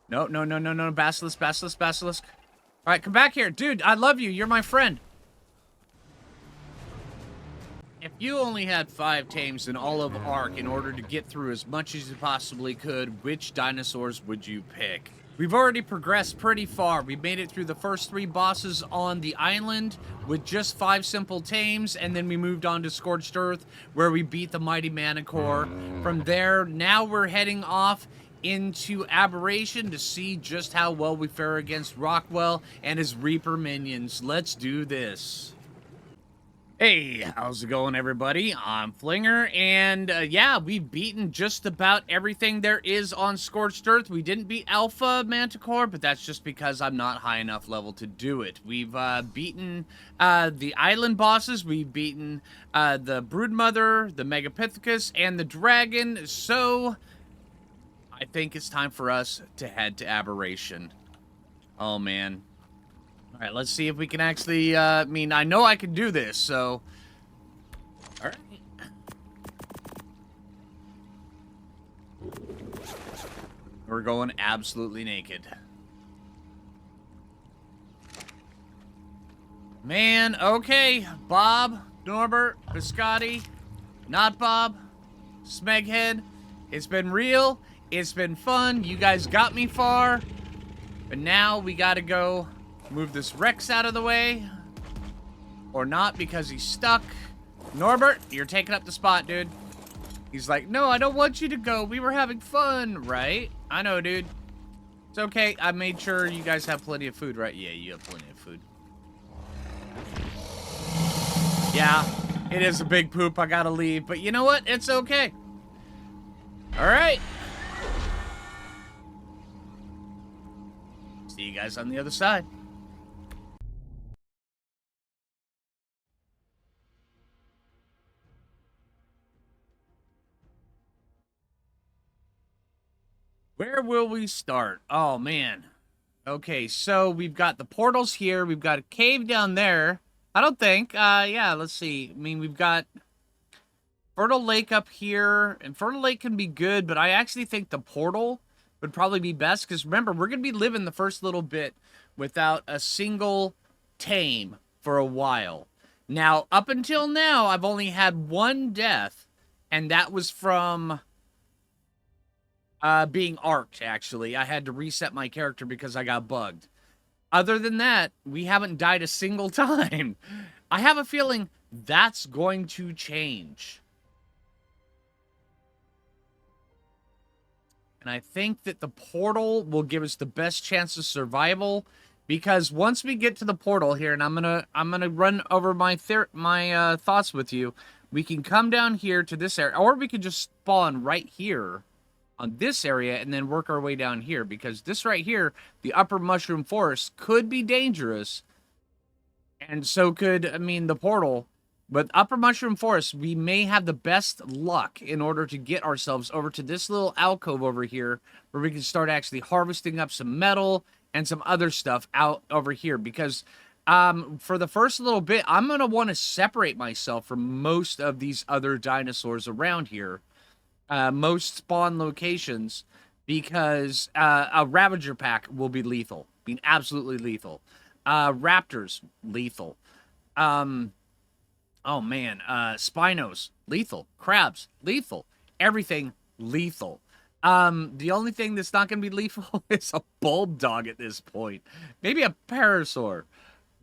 No, no, no, no, no. Basilisk, basilisk, basilisk. All right, come back here. Dude, I love you. You're my friend. If you only had 5 tames in all of Ark in order to get through as much as you possibly could, which dinosaurs would you pick? We've already progressed pretty far. We made it through the first 3 bosses on the island with just 5 simple tames, and then we moved on to Scorched Earth, where we beat the mighty Manticore. From there, now we're heading off into Aberration to see just how well we fare against Rockwell and his Reaper minions. Let's do this. Hey, how's it going, everybody? I'm Phlinger, and yeah, we've beaten just about everything there is on Scorched Earth. We didn't beat Alpha Manticore, but that's just because I'm not high enough level to do it. We've beaten the island bosses. We've beaten the Broodmother, the Megapithecus, and the Dragon, so I think it's time for us to head to Aberration. Oh, man. All right, let's see if we can actually, I mean, I know I can do this, so... All right. We're going absolutely naked. Man, okay. Bob, Norbert, Biscotti, not Bob, Smeghead. It's been real. It's been fun. You guys got me far. But now we gotta go... move this Rex out of the way. Or not, because he's stuck. Norbert, you're taking up the spot, dude. He's like, no, I don't want you to go. We were having fun, right? I know, dude. It's okay. I made sure you guys have plenty of food, right? Yeah, you have plenty of food. Yeah, it is a big poop. I gotta leave. But you know what? It's okay. All right. See you guys on the other side. Where will we start? Oh, man. Okay, so we've got the portals here. We've got a cave down there. I don't think. Yeah, let's see. I mean, we've got Fertile Lake up here. And Fertile Lake can be good, but I actually think the portal would probably be best. Because remember, we're going to be living the first little bit without a single tame for a while. Now, up until now, I've only had 1 death. And that was from... being arced, actually. I had to reset my character because I got bugged. Other than that, we haven't died a single time. I have a feeling that's going to change. And I think that the portal will give us the best chance of survival, because once we get to the portal here, and I'm gonna run over my thoughts with you, we can come down here to this area, or we could just spawn right here on this area and then work our way down here, because this right here, the upper mushroom forest, could be dangerous, and so could, I mean, the portal. But upper mushroom forest, we may have the best luck in order to get ourselves over to this little alcove over here, where we can start actually harvesting up some metal and some other stuff out over here, because for the first little bit, I'm going to want to separate myself from most of these other dinosaurs around here. Most spawn locations, because a Ravager pack will be lethal. Being absolutely lethal. Raptors, lethal. Oh man, Spinos, lethal. Crabs, lethal. Everything, lethal. The only thing that's not going to be lethal is a bulb dog at this point. Maybe a parasaur.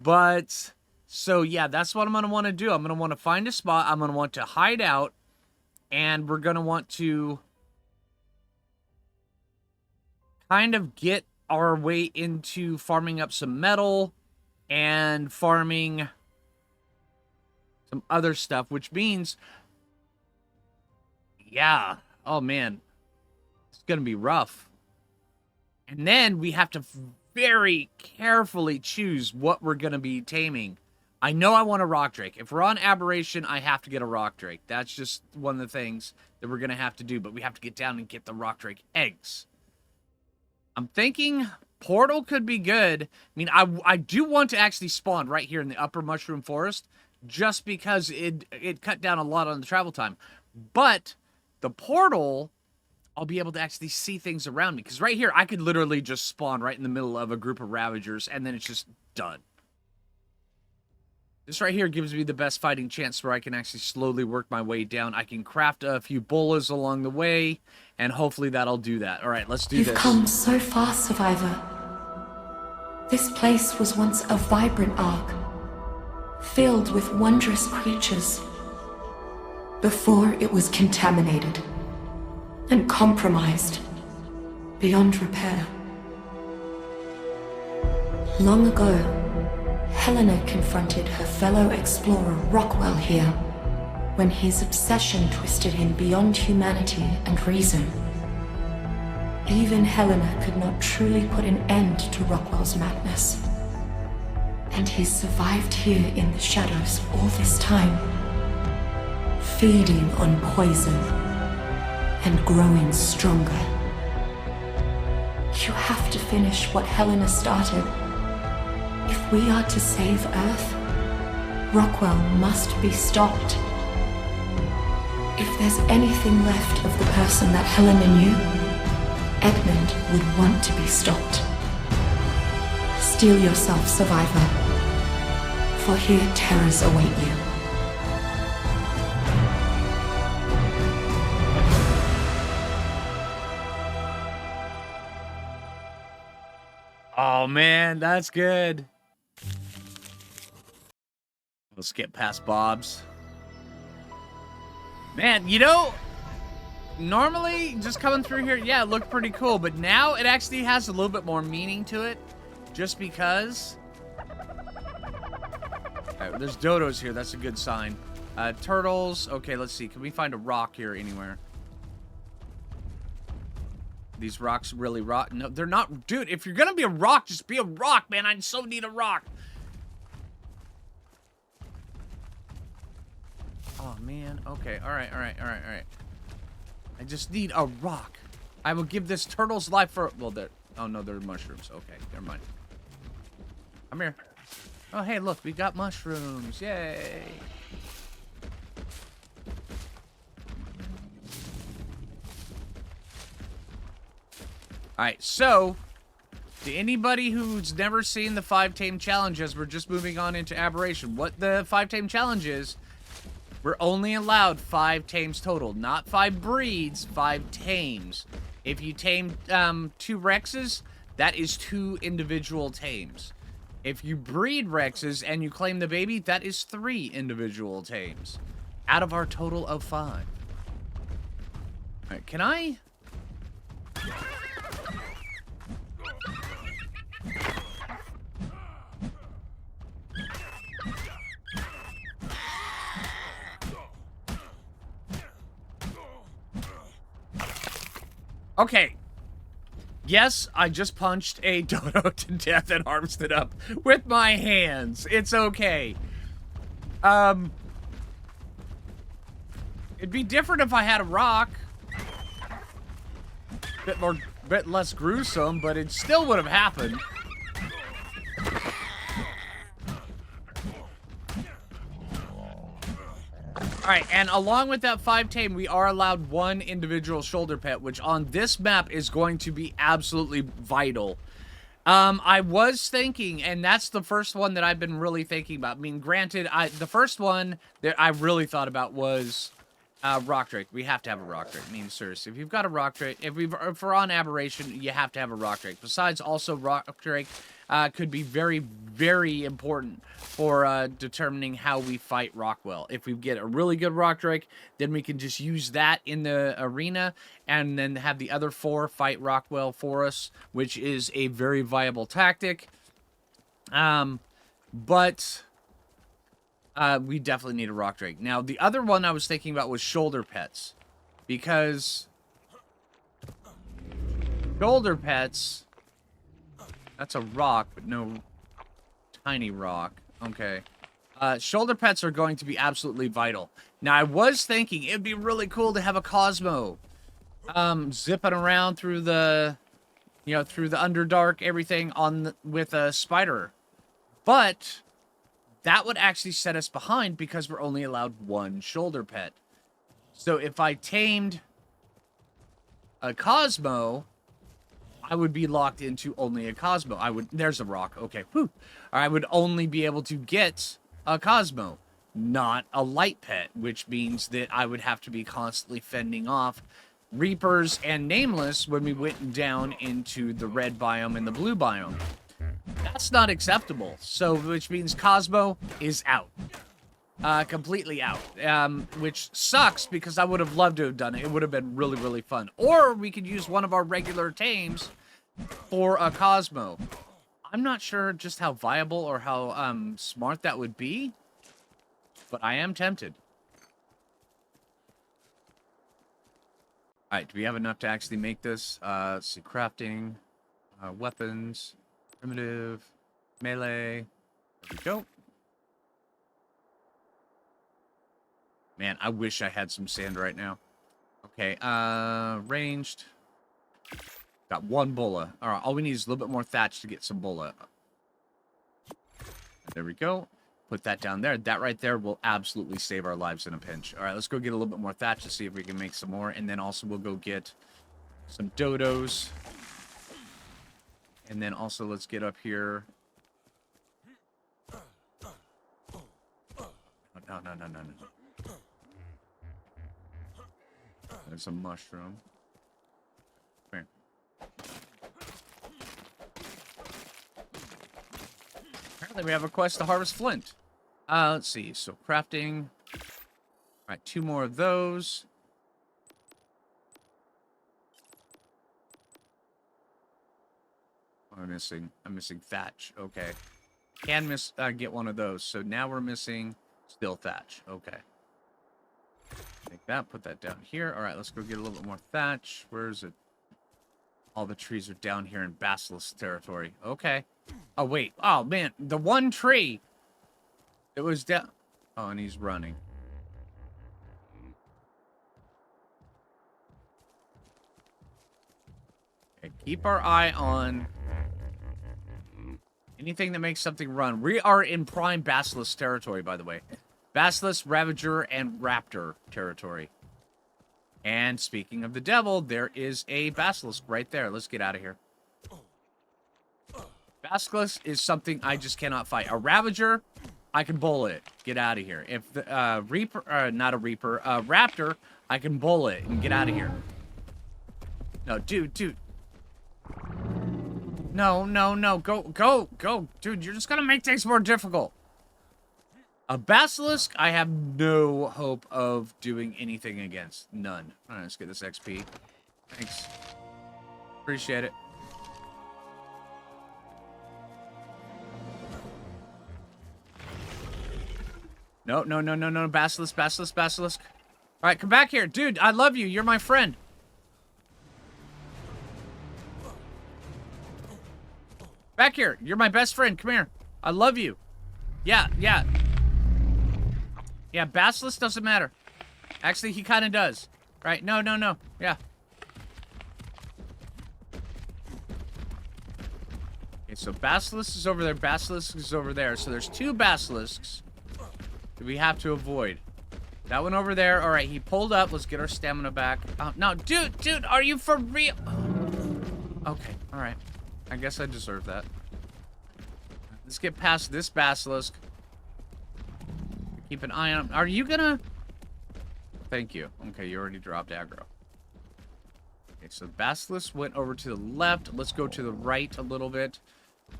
But, so yeah, that's what I'm going to want to do. I'm going to want to find a spot. I'm going to want to hide out. And we're going to want to kind of get our way into farming up some metal and farming some other stuff, which means, yeah, oh man, it's going to be rough. And then we have to very carefully choose what we're going to be taming. I know I want a rock drake. If we're on Aberration, I have to get a rock drake. That's just one of the things that we're going to have to do. But we have to get down and get the rock drake eggs. I'm thinking portal could be good. I mean, I do want to actually spawn right here in the upper mushroom forest, just because it cut down a lot on the travel time. But the portal, I'll be able to actually see things around me. Because right here, I could literally just spawn right in the middle of a group of Ravagers, and then it's just done. This right here gives me the best fighting chance where I can actually slowly work my way down. I can craft a few bolas along the way, and hopefully that'll do that. All right, let's do this. You've come so far, Survivor. This place was once a vibrant ark, filled with wondrous creatures, before it was contaminated and compromised beyond repair. Long ago, Helena confronted her fellow explorer Rockwell here, when his obsession twisted him beyond humanity and reason. Even Helena could not truly put an end to Rockwell's madness. And he survived here in the shadows all this time, feeding on poison and growing stronger. You have to finish what Helena started. If we are to save Earth, Rockwell must be stopped. If there's anything left of the person that Helena knew, Edmund would want to be stopped. Steel yourself, Survivor, for here terrors await you. Oh man, that's good. We'll skip past Bob's. Man, you know, normally just coming through here, yeah, it looked pretty cool, but now it actually has a little bit more meaning to it, just because. All right, there's dodos here, that's a good sign. Turtles, okay, let's see, can we find a rock here anywhere? These rocks really rock. No, they're not. Dude, if you're gonna be a rock, just be a rock, man. I so need a rock. Oh, man. Okay. All right. I just need a rock. I will give this turtle's life for... Well, there... Oh, no, they're mushrooms. Okay, never mind. Come here. Oh, hey, look. We got mushrooms. Yay. Alright, so, to anybody who's never seen the 5 Tame challenges, we're just moving on into Aberration. What the 5 Tame challenge is, we're only allowed 5 Tames total. Not 5 breeds, 5 Tames. If you tame 2 Rexes, that is 2 individual Tames. If you breed Rexes and you claim the baby, that is 3 individual Tames. Out of our total of 5. Alright, can I... Okay. Yes, I just punched a dodo to death and harvested it up with my hands. It's okay. It'd be different if I had a rock. Bit less gruesome, but it still would have happened. Alright, and along with that 5 Tame, we are allowed 1 individual shoulder pet, which on this map is going to be absolutely vital. I was thinking, and that's the first one that I've been really thinking about. I mean, granted, the first one that I really thought about was Rock Drake. We have to have a Rock Drake. I mean, seriously, if you've got a Rock Drake, if we're on Aberration, you have to have a Rock Drake. Besides, also, Rock Drake could be very, very important for determining how we fight Rockwell. If we get a really good Rock Drake, then we can just use that in the arena and then have the other 4 fight Rockwell for us, which is a very viable tactic. But we definitely need a Rock Drake. Now, the other one I was thinking about was shoulder pets, because shoulder pets... That's a rock, but no tiny rock. Okay. Shoulder pets are going to be absolutely vital. Now, I was thinking it'd be really cool to have a Cosmo zipping around through the, through the Underdark, everything with a spider. But that would actually set us behind because we're only allowed 1 shoulder pet. So if I tamed A Cosmo, I would be locked into only a Cosmo. There's a rock. Okay, whew. I would only be able to get a Cosmo, not a light pet, which means that I would have to be constantly fending off Reapers and Nameless when we went down into the red biome and the blue biome. That's not acceptable. So, which means Cosmo is out. Completely out. Which sucks because I would have loved to have done it. It would have been really, really fun. Or we could use one of our regular tames for a Cosmo. I'm not sure just how viable or how smart that would be, but I am tempted. Alright, do we have enough to actually make this? Let's see, crafting, weapons, primitive, melee. There we go. Man, I wish I had some sand right now. Okay, ranged. Got one bola. Alright, all we need is a little bit more thatch to get some bola. There we go. Put that down there. That right there will absolutely save our lives in a pinch. Alright, let's go get a little bit more thatch to see if we can make some more. And then also we'll go get some dodos. And then also let's get up here. No. There's a mushroom. Come here. Apparently we have a quest to harvest flint. Let's see. So crafting. All right, 2 more of those. What am I missing? I'm missing thatch. Okay. Can get one of those. So now we're missing still thatch. Okay. Take that, put that down here. All right, let's go get a little bit more thatch. Where is it? All the trees are down here in Basilisk territory. Okay. Oh, wait. Oh, man. The one tree. It was down. Oh, and he's running. Okay, keep our eye on anything that makes something run. We are in prime Basilisk territory, by the way. Basilisk, Ravager, and Raptor territory. And speaking of the devil, there is a Basilisk right there. Let's get out of here. Basilisk is something I just cannot fight. A Ravager, I can bowl it. Get out of here. If the Reaper, not a Reaper, Raptor, I can bowl it and get out of here. No, dude. No. Go. Dude, you're just gonna make things more difficult. A Basilisk, I have no hope of doing anything against. None. All right, let's get this XP. Thanks. Appreciate it. No. Basilisk. All right, come back here. Dude, I love you. You're my friend. Back here. You're my best friend. Come here. I love you. Yeah. Yeah, Basilisk doesn't matter. Actually, he kind of does. Right? No. Yeah. Okay, so Basilisk is over there. Basilisk is over there. So there's 2 Basilisks that we have to avoid. That one over there. All right, he pulled up. Let's get our stamina back. No, dude, are you for real? Okay, all right. I guess I deserve that. Let's get past this Basilisk. Keep an eye on him. Are you gonna? Thank you. Okay, you already dropped aggro. Okay, so Basilisk went over to the left. Let's go to the right a little bit.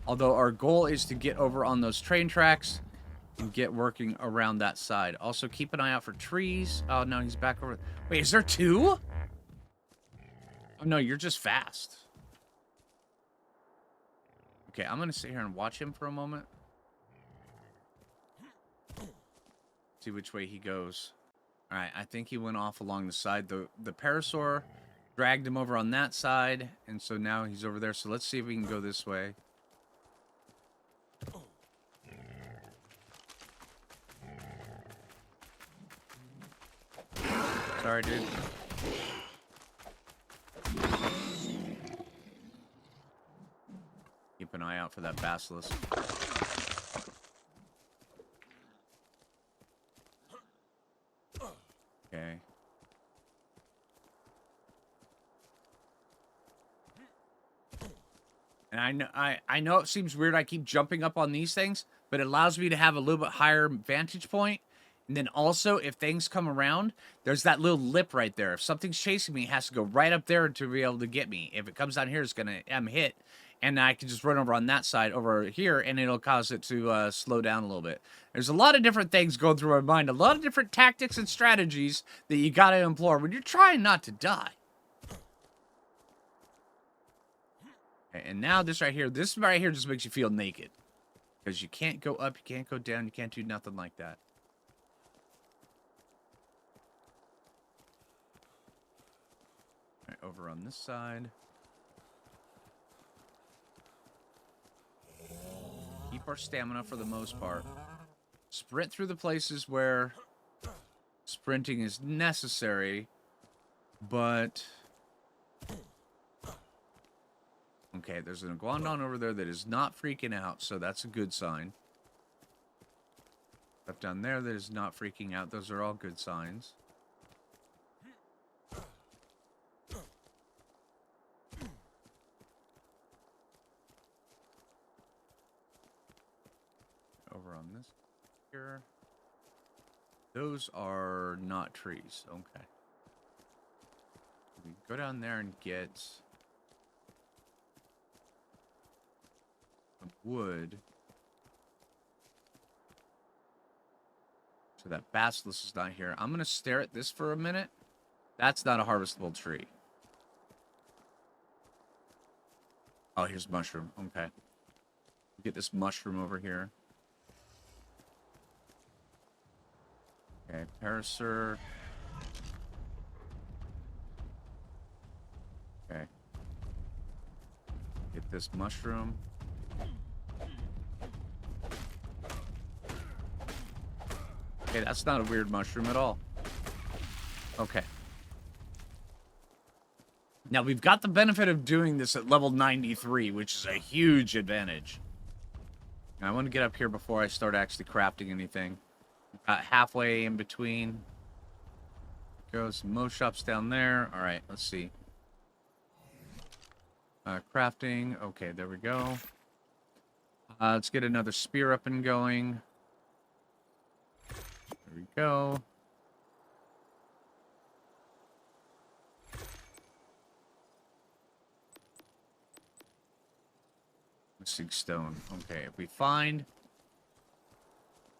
Although our goal is to get over on those train tracks and get working around that side. Also, keep an eye out for trees. Oh, no, he's back over. Wait, is there 2? Oh, no, you're just fast. Okay, I'm gonna sit here and watch him for a moment. See which way he goes. All right, I think he went off along the side. The Parasaur dragged him over on that side, and so now he's over there. So let's see if we can go this way. Sorry, dude. Keep an eye out for that Basilisk. Okay. And I know it seems weird I keep jumping up on these things, but it allows me to have a little bit higher vantage point. And then also, if things come around, there's that little lip right there. If something's chasing me, it has to go right up there to be able to get me. If it comes down here, it's gonna hit, and I can just run over on that side over here, and it'll cause it to slow down a little bit. There's a lot of different things going through my mind, a lot of different tactics and strategies that you gotta employ when you're trying not to die. And now this right here just makes you feel naked. Because you can't go up, you can't go down, you can't do nothing like that. All right, over on this side. Keep our stamina for the most part. Sprint through the places where sprinting is necessary, but... Okay, there's an iguanodon over there that is not freaking out, so that's a good sign. Stuff down there that is not freaking out, those are all good signs. Over on this here. Those are not trees, okay. We go down there and get... wood. So that basilisk is not here. I'm going to stare at this for a minute. That's not a harvestable tree. Oh, here's mushroom. Okay. Get this mushroom over here. Okay, Parasaur. Okay. Get this mushroom. Okay, that's not a weird mushroom at all. Okay. Now, we've got the benefit of doing this at level 93, which is a huge advantage. Now, I want to get up here before I start actually crafting anything. Halfway in between. Goes Mo shops down there. All right, let's see. Crafting. Okay, there we go. Let's get another spear up and going. There we go. Missing stone. Okay, if we find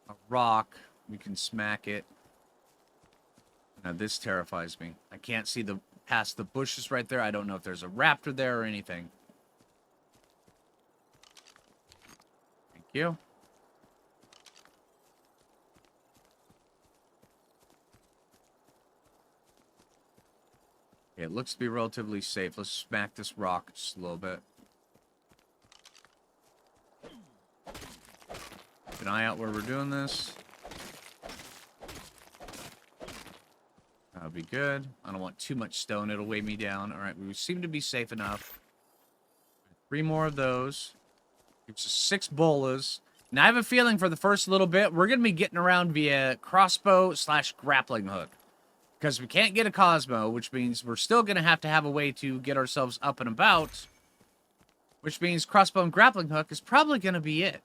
a rock, we can smack it. Now this terrifies me. I can't see past the bushes right there. I don't know if there's a raptor there or anything. Thank you. Okay, it looks to be relatively safe. Let's smack this rock just a little bit. Keep an eye out where we're doing this. That'll be good. I don't want too much stone. It'll weigh me down. All right, we seem to be safe enough. 3 more of those. It's just 6 bolas. Now, I have a feeling for the first little bit, we're going to be getting around via crossbow/grappling hook. Because we can't get a Cosmo, which means we're still going to have a way to get ourselves up and about. Which means crossbow and grappling hook is probably going to be it.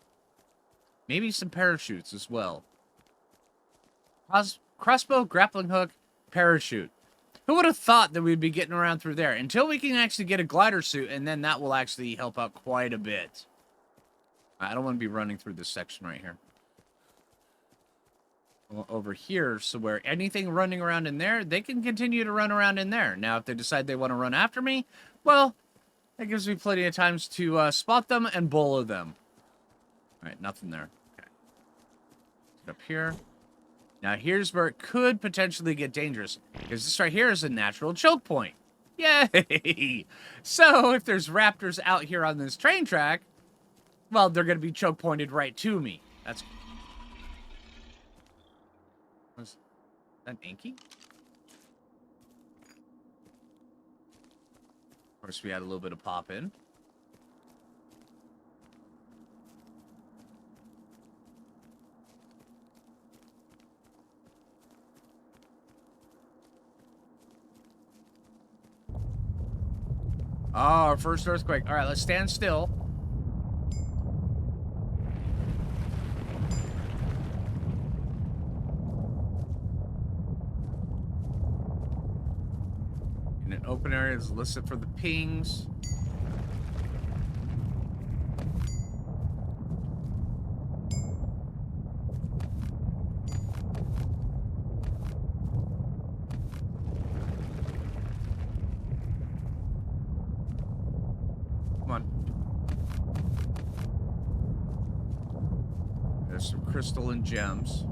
Maybe some parachutes as well. Crossbow, grappling hook, parachute. Who would have thought that we'd be getting around through there? Until we can actually get a glider suit, and then that will actually help out quite a bit. I don't want to be running through this section right here. Over here, so where anything running around in there, they can continue to run around in there. Now, if they decide they want to run after me, well, that gives me plenty of times to spot them and bola them. All right, nothing there. Okay. Get up here. Now, here's where it could potentially get dangerous, because this right here is a natural choke point. Yay! So, if there's raptors out here on this train track, well, they're going to be choke pointed right to me. That's... Was that Inky? Of course, we had a little bit of pop in. Oh, our first earthquake. All right, let's stand still. open areas listed for the pings. Come on. There's some crystal and gems.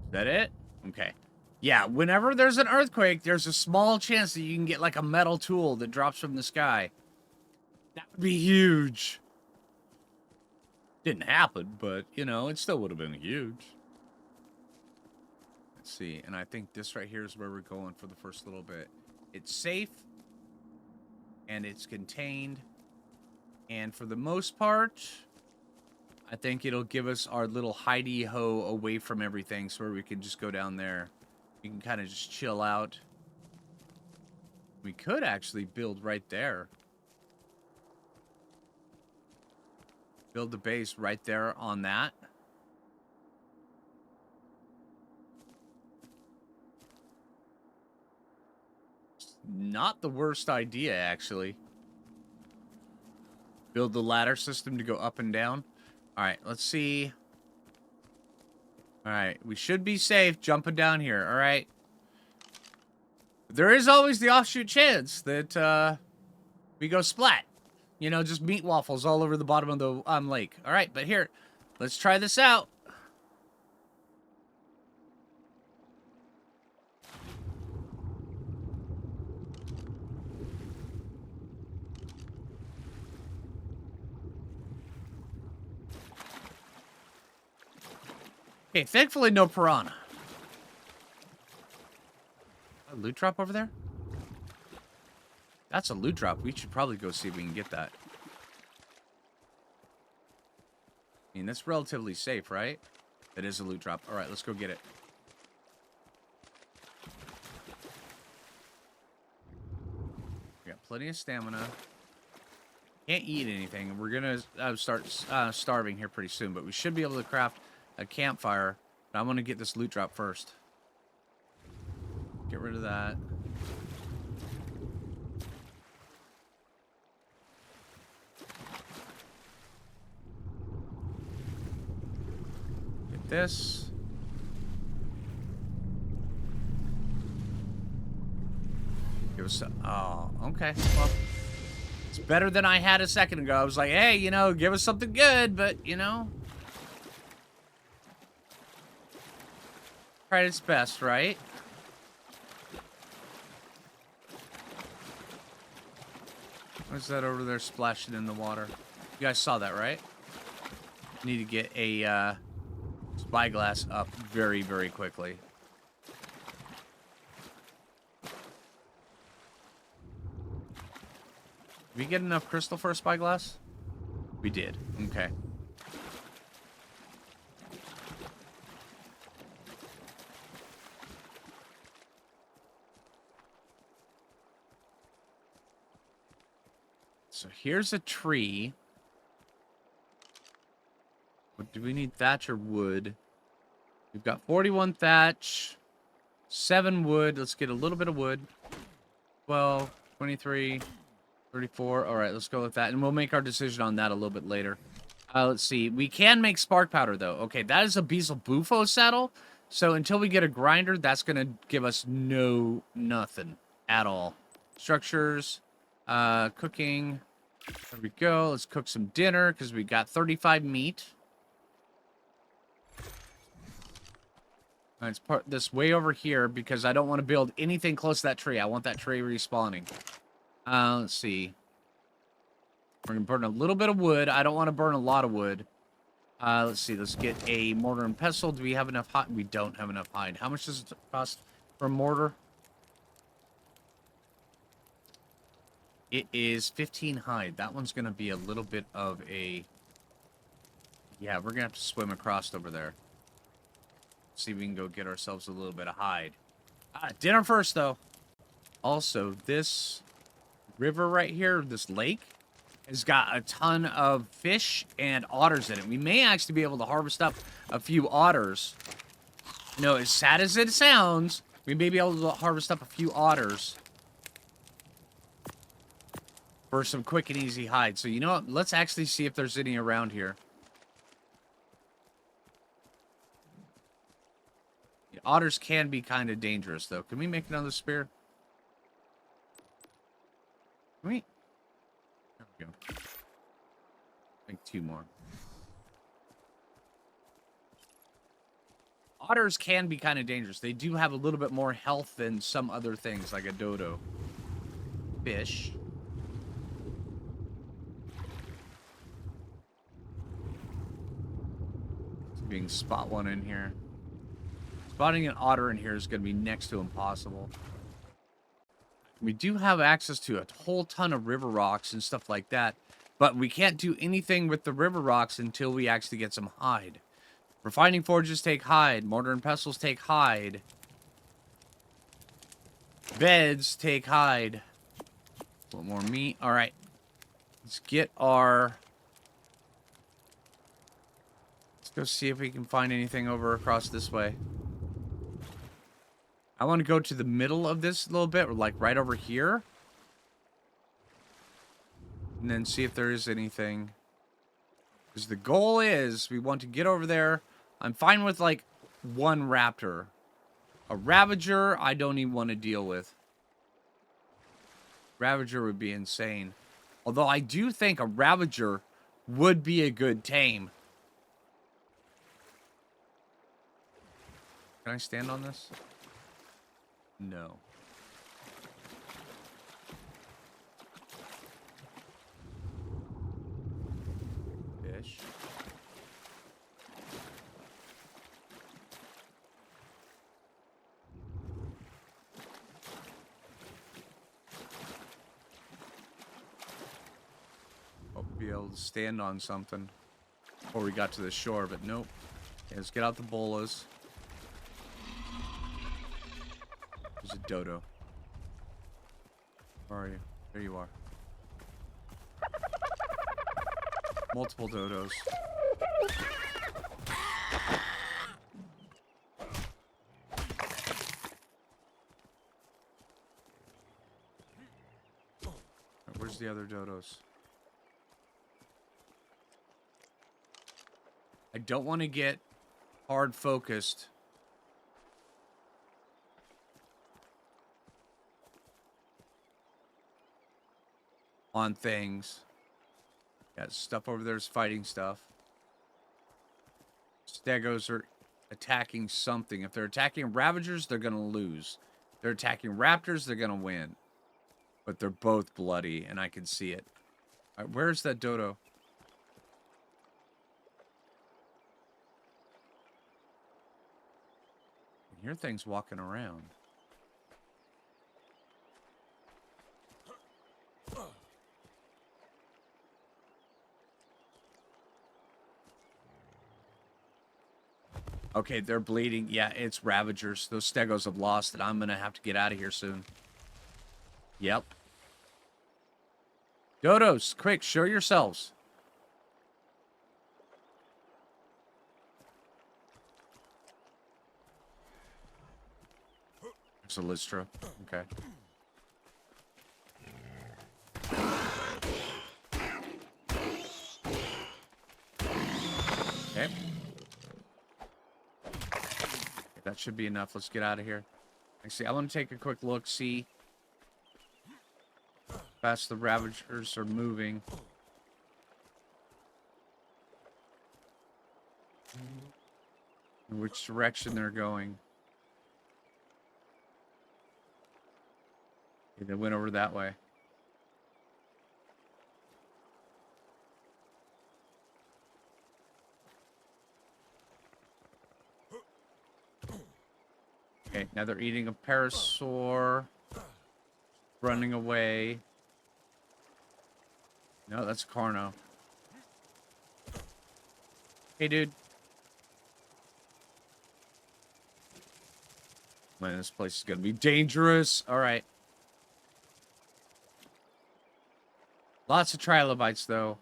Is that it? Okay. Yeah, whenever there's an earthquake, there's a small chance that you can get like a metal tool that drops from the sky. That would be huge. Didn't happen, but, you know, it still would have been huge. Let's see, and I think this right here is where we're going for the first little bit. It's safe, and it's contained, and for the most part, I think it'll give us our little hidey-ho away from everything so where we can just go down there. We can kind of just chill out. We could actually build right there. Build the base right there on that. It's not the worst idea, actually. Build the ladder system to go up and down. Alright, let's see. Alright, we should be safe jumping down here, alright? There is always the offshoot chance that we go splat. You know, just meat waffles all over the bottom of the lake. Alright, but here, let's try this out. Okay, thankfully no piranha. A loot drop over there? That's a loot drop. We should probably go see if we can get that. I mean, that's relatively safe, right? That is a loot drop. Alright, let's go get it. We got plenty of stamina. Can't eat anything. We're gonna start starving here pretty soon, but we should be able to craft a campfire. But I'm gonna get this loot drop first. Get rid of that. Get this. Give us some, oh, okay. Well, it's better than I had a second ago. I was like, hey, you know, give us something good, but, you know. Tried its best, right? What's that over there splashing in the water? You guys saw that, right? Need to get a spyglass up very, very quickly. Did we get enough crystal for a spyglass? We did. Okay. So here's a tree. What do we need? Thatch or wood? We've got 41 thatch, 7 wood. Let's get a little bit of wood. 12, 23, 34. All right, let's go with that. And we'll make our decision on that a little bit later. Let's see. We can make spark powder, though. Okay, that is a Beazle Bufo saddle. So until we get a grinder, that's going to give us nothing at all. Structures, cooking. There we go. Let's cook some dinner because we got 35 meat. Let's put this way over here because I don't want to build anything close to that tree. I want that tree respawning. Let's see. We're going to burn a little bit of wood. I don't want to burn a lot of wood. Let's see. Let's get a mortar and pestle. Do we have enough hide? We don't have enough hide. How much does it cost for a mortar? It is 15 hide. That one's going to be a little bit of a Yeah, we're gonna have to swim across over there. See if we can go get ourselves a little bit of hide. Dinner first, though. Also, this river right here, this lake, has got a ton of fish and otters in it. We may actually be able to harvest up a few otters. You know, as sad as it sounds, we may be able to harvest up a few otters for some quick and easy hide. So, you know what? Let's actually see if there's any around here. The otters can be kind of dangerous, though. Can we make another spear? Can we? There we go. Make 2 more. Otters can be kind of dangerous. They do have a little bit more health than some other things, like a dodo. Fish. See if we can spot one in here. Spotting an otter in here is going to be next to impossible. We do have access to a whole ton of river rocks and stuff like that, but we can't do anything with the river rocks until we actually get some hide. Refining forges take hide. Mortar and pestles take hide. Beds take hide. A little more meat. All right. Let's get our... Let's go see if we can find anything over across this way. I want to go to the middle of this a little bit, or like right over here. And then see if there is anything. Because the goal is, we want to get over there. I'm fine with like 1 raptor. A Ravager, I don't even want to deal with. Ravager would be insane. Although I do think a Ravager would be a good tame. Can I stand on this? No. Fish. Hope we'll be able to stand on something before we got to the shore, but nope. Okay, let's get out the bolas. There's a dodo. Where are you? There you are. Multiple dodos. Where's the other dodos? I don't want to get hard focused. On things. Yeah, stuff over there is fighting stuff. Stegos are attacking something. If they're attacking Ravagers, they're going to lose. If they're attacking Raptors, they're going to win. But they're both bloody, and I can see it. All right, where's that dodo? I hear things walking around. Okay, they're bleeding. Yeah, it's Ravagers. Those Stegos have lost it. I'm going to have to get out of here soon. Yep. Dodos, quick, show yourselves. There's a Lystra. Okay. Okay. That should be enough. Let's get out of here. Actually, I want to take a quick look, see how fast the Ravagers are moving. In which direction they're going. Okay, they went over that way. Okay, now they're eating a parasaur. Running away. No, that's Carno. Hey, dude. Man, this place is gonna be dangerous. All right. Lots of trilobites, though.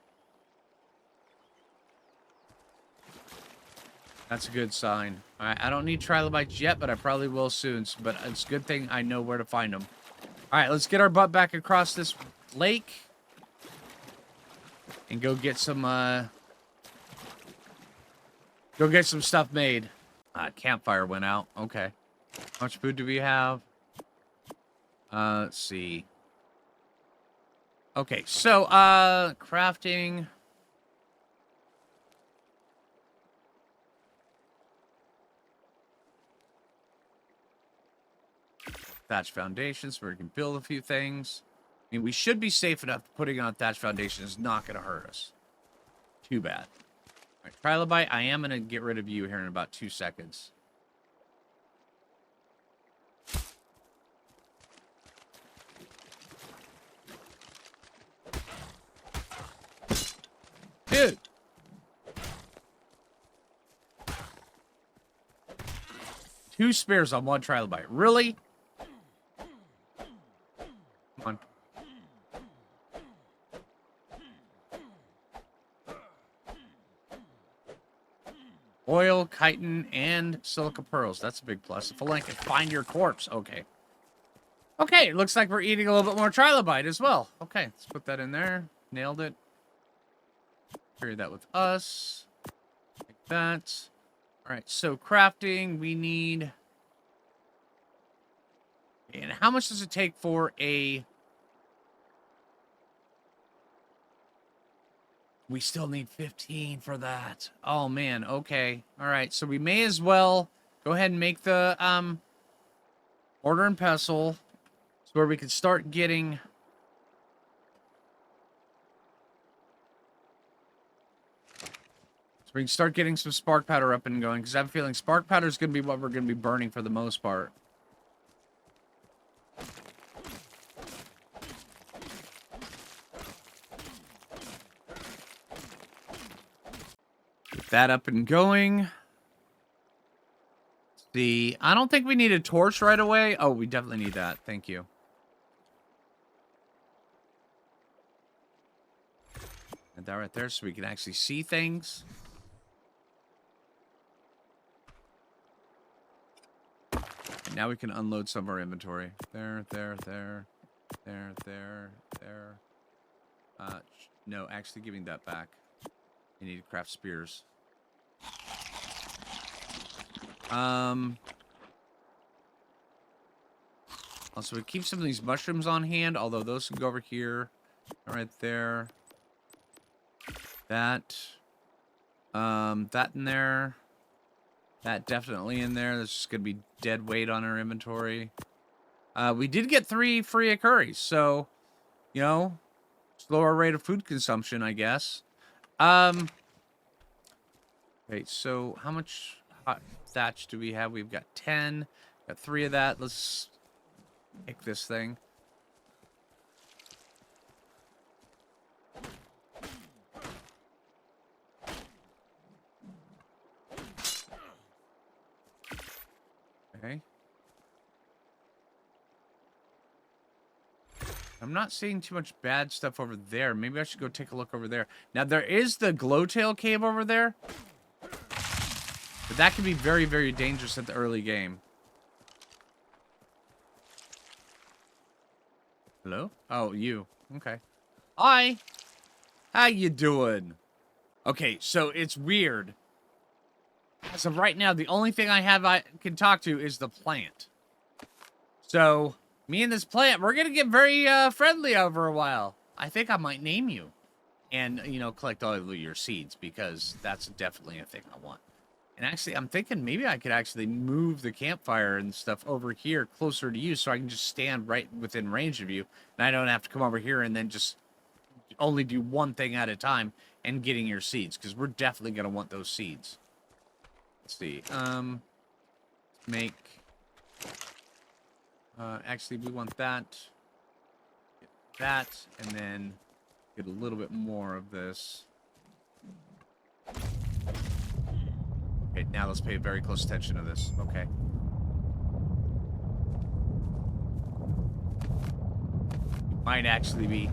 That's a good sign. All right, I don't need trilobites yet, but I probably will soon. But it's a good thing I know where to find them. All right, let's get our butt back across this lake and go get some stuff made. Campfire went out. Okay. How much food do we have? Let's see. Okay, so crafting. Thatch foundations where we can build a few things. I mean, we should be safe enough. Putting on thatch foundation is not going to hurt us. Too bad. All right, trilobite, I am going to get rid of you here in about 2 seconds. Dude! 2 spears on 1 trilobite. Really? Come on. Oil, chitin, and silica pearls. That's a big plus. Phlinger, find your corpse. Okay. Okay, it looks like we're eating a little bit more trilobite as well. Okay, let's put that in there. Nailed it. Carry that with us. Like that. Alright, so crafting, we need... And how much does it take for a... We still need 15 for that. Oh, man. Okay. All right. So we may as well go ahead and make the order and pestle so where we can start getting... So we can start getting some spark powder up and going, because I have a feeling spark powder is going to be what we're going to be burning for the most part. That up and going. See, I don't think we need a torch right away. Oh, we definitely need that. Thank you. And that right there so we can actually see things. And now we can unload some of our inventory. There. No, actually giving that back. You need to craft spears. Also, we keep some of these mushrooms on hand, although those can go over here. Right there. That in there. That definitely in there. There's just going to be dead weight on our inventory. We did get 3 free curries, so, you know, slow our rate of food consumption, I guess. Okay, so how much hot thatch do we have? We've got 10. Got 3 of that. Let's pick this thing. Okay. I'm not seeing too much bad stuff over there. Maybe I should go take a look over there. Now, there is the glowtail cave over there. But that can be very, very dangerous at the early game. Hello? Oh, you. Okay. Hi. How you doing? Okay, so it's weird. As of right now, the only thing I can talk to is the plant. So, me and this plant, we're going to get very friendly over a while. I think I might name you. And, you know, collect all of your seeds, because that's definitely a thing I want. And actually, I'm thinking maybe I could actually move the campfire and stuff over here closer to you so I can just stand right within range of you. And I don't have to come over here and then just only do one thing at a time and getting your seeds, because we're definitely going to want those seeds. Let's see. Make... actually, we want that. Get that, and then get a little bit more of this. Okay, now let's pay very close attention to this. Okay. Might actually be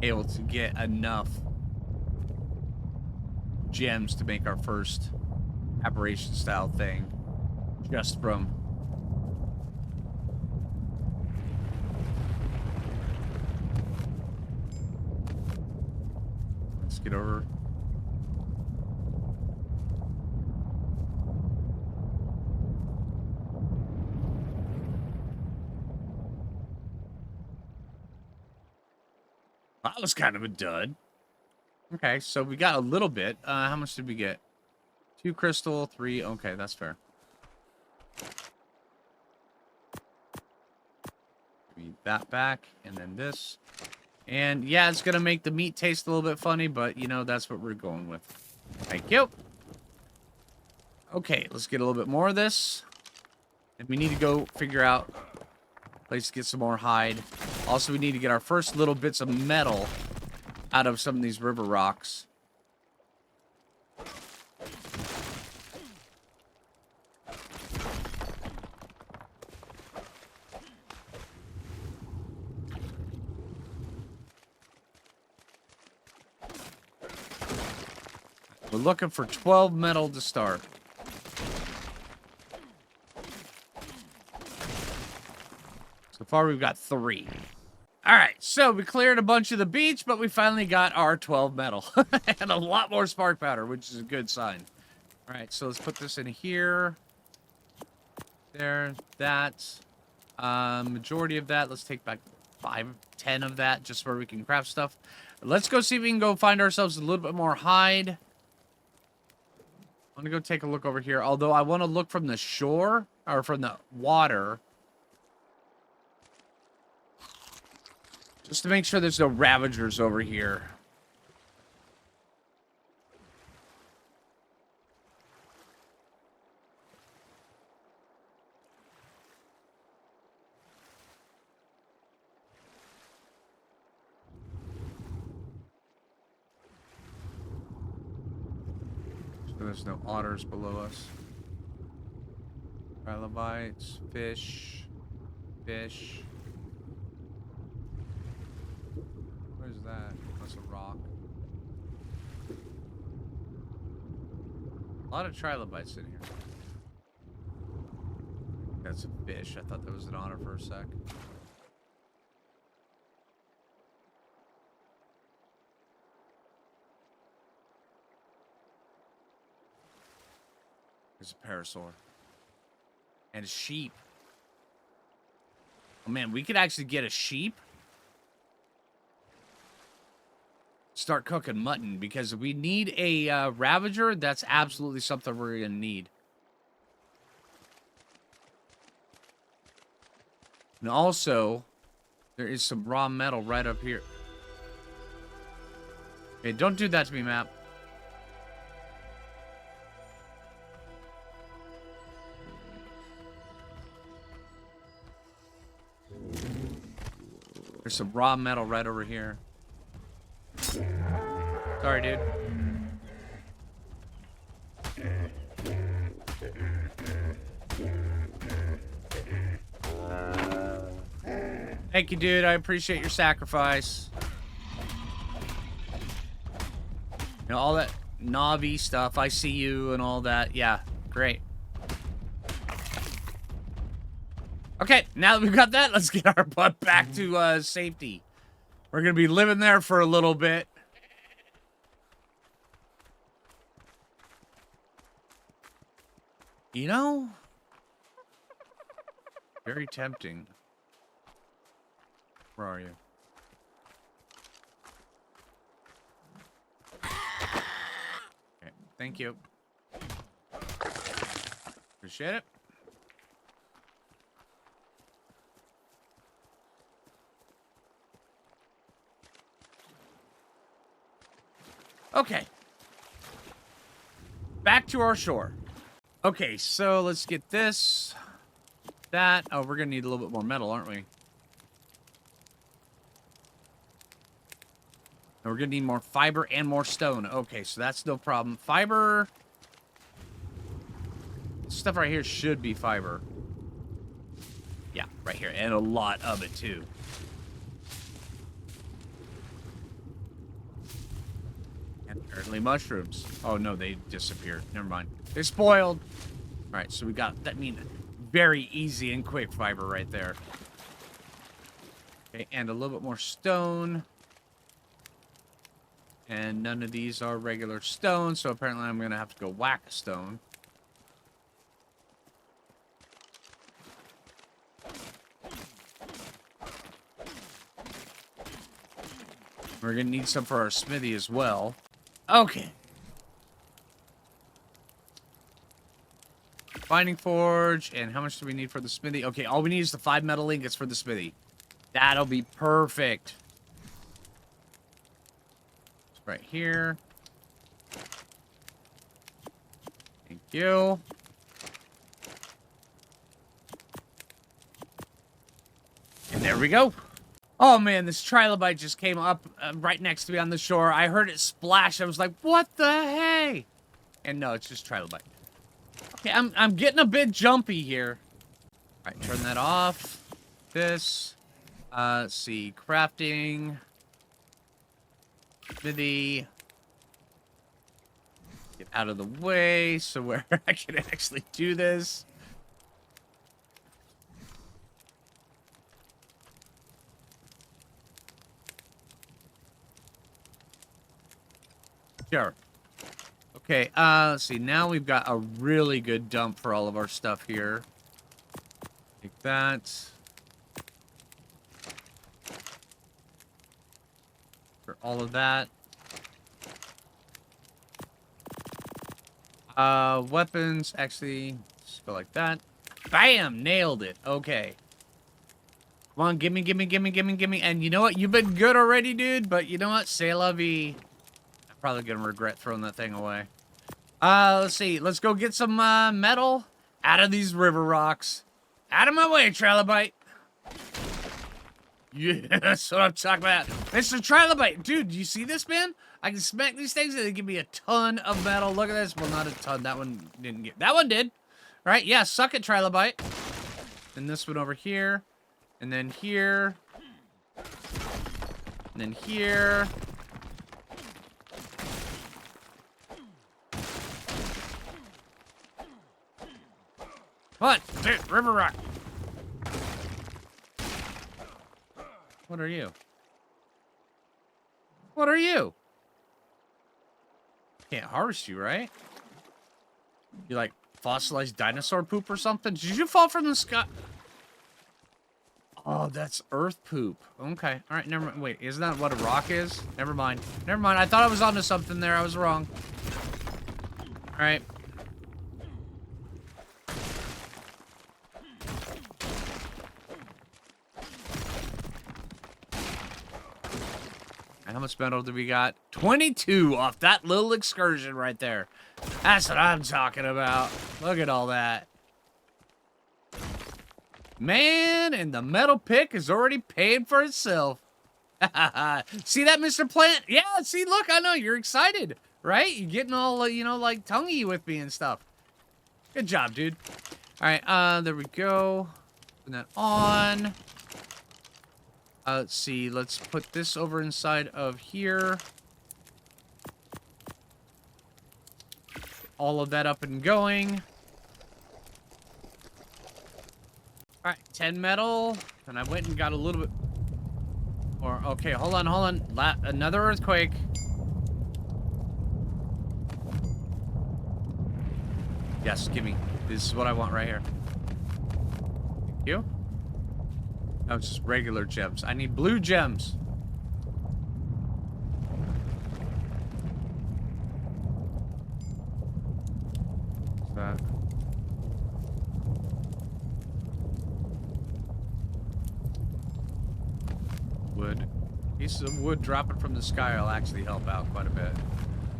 able to get enough gems to make our first Aberration style thing just from let's get over. That was kind of a dud. Okay, so we got a little bit. How much did we get? 2 crystal, 3. Okay, that's fair. Give me that back, and then this. And yeah, it's gonna make the meat taste a little bit funny, but you know, that's what we're going with. Thank you. Okay, let's get a little bit more of this. And we need to go figure out a place to get some more hide. Also, we need to get our first little bits of metal out of some of these river rocks. We're looking for 12 metal to start. So far, we've got 3. All right, so we cleared a bunch of the beach, but we finally got our 12 metal and a lot more spark powder, which is a good sign. All right, so let's put this in here. There, that. Majority of that. Let's take back 5, 10 of that just where we can craft stuff. Let's go see if we can go find ourselves a little bit more hide. I'm going to go take a look over here. Although I want to look from the shore or from the water. Just to make sure there's no ravagers over here. So there's no otters below us. Trilobites, fish, fish. Where's that? That's a rock. A lot of trilobites in here. That's a fish. I thought that was an otter for a sec. There's a parasaur. And a sheep. Oh man, we could actually get a sheep. Start cooking mutton because we need a ravager. That's absolutely something we're gonna need. And also, there is some raw metal right up here. Okay, don't do that to me, map. There's some raw metal right over here. Sorry, dude. Thank you, dude. I appreciate your sacrifice. You know, all that Navi stuff. I see you and all that. Yeah, great. Okay, now that we've got that, let's get our butt back to safety. We're going to be living there for a little bit. You know, very tempting. Where are you? Okay, thank you. Appreciate it. Okay. Back to our shore. Okay, so let's get this. That. Oh, we're going to need a little bit more metal, aren't we? And we're gonna need more fiber and more stone. Okay, so that's no problem. Fiber. Stuff right here should be fiber. Yeah, right here. And a lot of it, too. And apparently mushrooms. Oh, no, they disappeared. Never mind. They spoiled. All right, so we got, that means very easy and quick fiber right there. Okay, and a little bit more stone. And none of these are regular stone, so apparently I'm going to have to go whack a stone. We're going to need some for our smithy as well. Okay. Binding forge, and how much do we need for the smithy? Okay, all we need is the 5 metal ingots for the smithy. That'll be perfect. It's right here. Thank you. And there we go. Oh man, this trilobite just came up right next to me on the shore. I heard it splash. I was like, what the hey? And no, it's just trilobite. Okay, I'm getting a bit jumpy here. All right, turn that off. This. Let's see, crafting. Smithy. Get out of the way so where I can actually do this. Sure. Okay, let's see. Now we've got a really good dump for all of our stuff here. Take that. For all of that. Weapons, actually, just go like that. Bam! Nailed it. Okay. Come on, gimme, gimme, gimme, gimme, gimme. And you know what? You've been good already, dude, but you know what? C'est la vie. Probably gonna regret throwing that thing away. Let's see. Let's go get some metal out of these river rocks. Out of my way, trilobite. Yeah, that's what I'm talking about. Mr. Trilobite. Dude, do you see this, man? I can smack these things and they give me a ton of metal. Look at this. Well, not a ton. That one didn't get. That one did. Right? Yeah, suck it, Trilobite. And this one over here. And then here. And then here. What? Dude, river rock. What are you? What are you? Can't harvest you, right? You like fossilized dinosaur poop or something? Did you fall from the sky? Oh, that's earth poop. Okay. All right, never mind. Wait, isn't that what a rock is? Never mind. Never mind. I thought I was onto something there. I was wrong. All right. How much metal do we got? 22 off that little excursion right there. That's what I'm talking about. Look at all that. Man, and the metal pick is already paid for itself. See that, Mr. Plant? Yeah, see, look, I know, you're excited, right? You're getting all, you know, like, tonguey with me and stuff. Good job, dude. All right, there we go. Put that on. Let's see, let's put this over inside of here. All of that up and going. All right, 10 metal. And I went and got a little bit more. Okay, hold on, hold on. Another earthquake. Yes, give me. This is what I want right here. Thank you. No, it's just regular gems. I need blue gems. What's that? Wood. Pieces of wood dropping from the sky will actually help out quite a bit.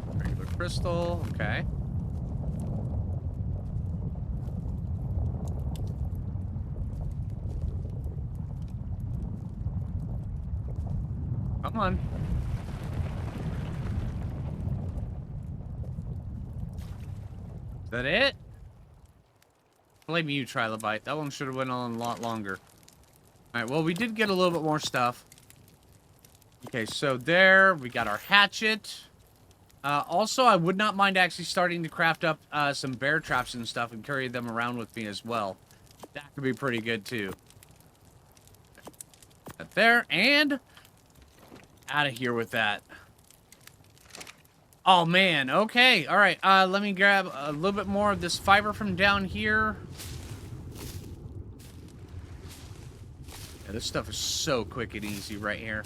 Regular crystal. Okay. Come on. Is that it? Blame you, Trilobite. That one should have went on a lot longer. Alright, well, we did get a little bit more stuff. Okay, so there, we got our hatchet. Also, I would not mind actually starting to craft up some bear traps and stuff and carry them around with me as well. That could be pretty good, too. That there, and out of here with that. Oh, man. Okay, all right. Let me grab a little bit more of this fiber from down here. Yeah, this stuff is so quick and easy right here.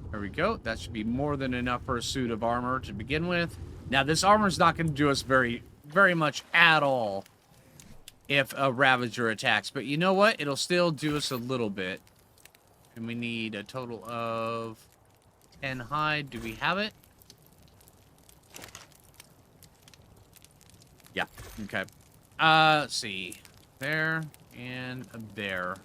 There we go. That should be more than enough for a suit of armor to begin with. Now, this armor is not going to do us very much at all if a Ravager attacks. But you know what? It'll still do us a little bit. And we need a total of 10 hide. Do we have it? Yeah. Okay. Let's see. There and there.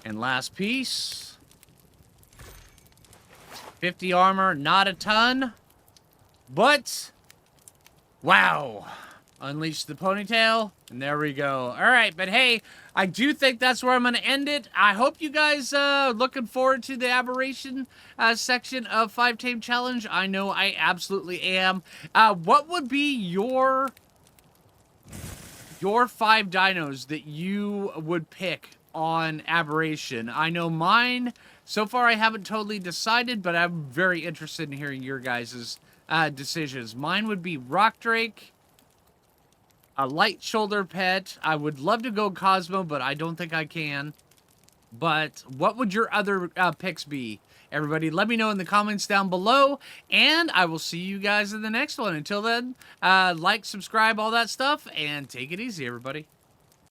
And last piece. 50 armor, not a ton. But, wow. Unleash the ponytail. And there we go. Alright, but hey, I do think that's where I'm going to end it. I hope you guys looking forward to the Aberration section of 5 Tame Challenge. I know I absolutely am. What would be your 5 dinos that you would pick on Aberration? I know mine, so far I haven't totally decided, but I'm very interested in hearing your guys' decisions. Mine would be Rock Drake, a light shoulder pet. I would love to go Cosmo, but I don't think I can. But what would your other picks be? Everybody, let me know in the comments down below, and I will see you guys in the next one. Until then, like, subscribe, all that stuff, and take it easy, everybody.